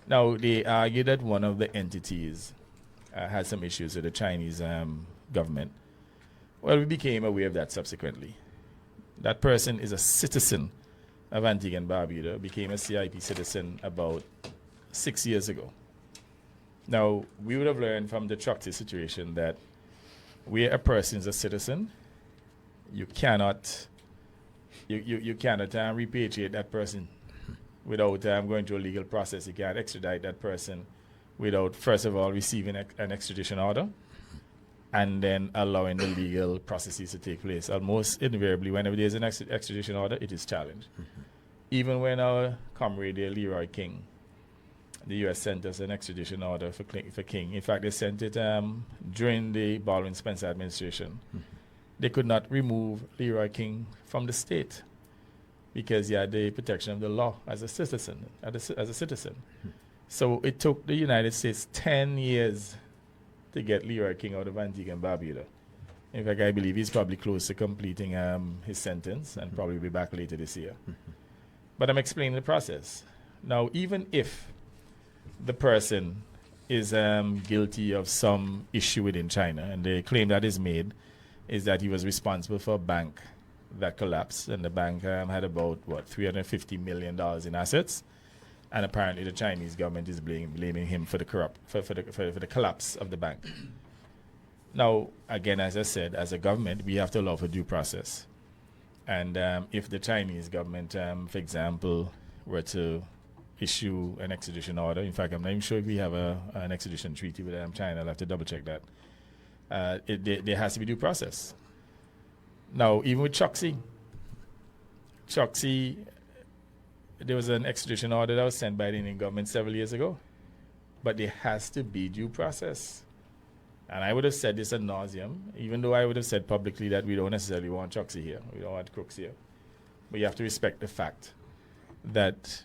Now, they argue that one of the entities had some issues with the Chinese government. Well, we became aware of that subsequently. That person is a citizen of Antigua and Barbuda, became a CIP citizen about 6 years ago. Now, we would have learned from the Chokti situation that where a person is a citizen, you cannot repatriate that person without going through a legal process. You can't extradite that person without, first of all, receiving an extradition order and then allowing the legal processes to take place. Almost invariably, whenever there's an extradition order, it is challenged. Even when our comrade there, Leroy King, the U.S. sent us an extradition order for King. In fact, they sent it during the Baldwin Spencer administration. They could not remove Leroy King from the state because he had the protection of the law as a citizen. So it took the United States 10 years to get Leroy King out of Antigua and Barbuda. In fact, I believe he's probably close to completing his sentence and probably be back later this year. But I'm explaining the process. Now, even if the person is guilty of some issue within China, and the claim that is made is that he was responsible for a bank that collapsed, and the bank had about, $350 million in assets, and apparently the Chinese government is blaming him for the collapse of the bank. Now, again, as I said, as a government, we have to allow for due process. And if the Chinese government, for example, were to issue an extradition order, in fact, I'm not even sure if we have an extradition treaty with China. I'll have to double check that. There has to be due process. Now, even with Choksi, there was an extradition order that was sent by the Indian government several years ago, but there has to be due process. And I would have said this ad nauseum, even though I would have said publicly that we don't necessarily want Choksi here, we don't want crooks here. But you have to respect the fact that,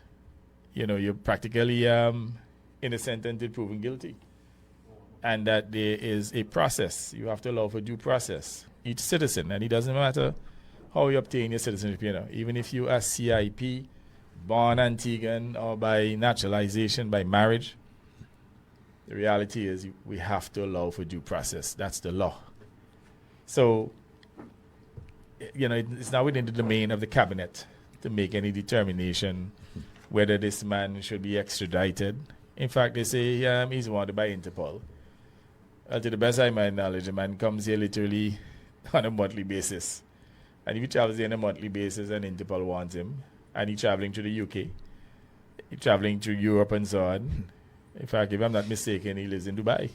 you're practically innocent until proven guilty. And that there is a process. You have to allow for due process. Each citizen, and it doesn't matter how you obtain your citizenship, even if you are CIP, born Antiguan, or by naturalization, by marriage, the reality is we have to allow for due process. That's the law. So, it's not within the domain of the cabinet to make any determination whether this man should be extradited. In fact, they say he's wanted by Interpol. To the best of my knowledge, the man comes here literally on a monthly basis. And if he travels here on a monthly basis and Interpol wants him, and he's traveling to the UK, he's traveling to Europe and so on. In fact, if I'm not mistaken, he lives in Dubai.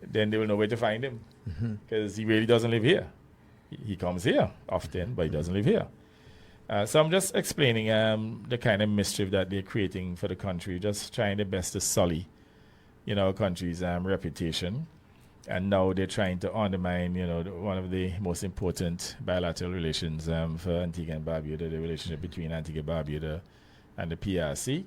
Then they will know where to find him because he really doesn't live here. He comes here often, but he doesn't live here. So I'm just explaining the kind of mischief that they're creating for the country, just trying their best to sully, our country's reputation. And now they're trying to undermine, one of the most important bilateral relations for Antigua and Barbuda, the relationship between Antigua and Barbuda and the PRC.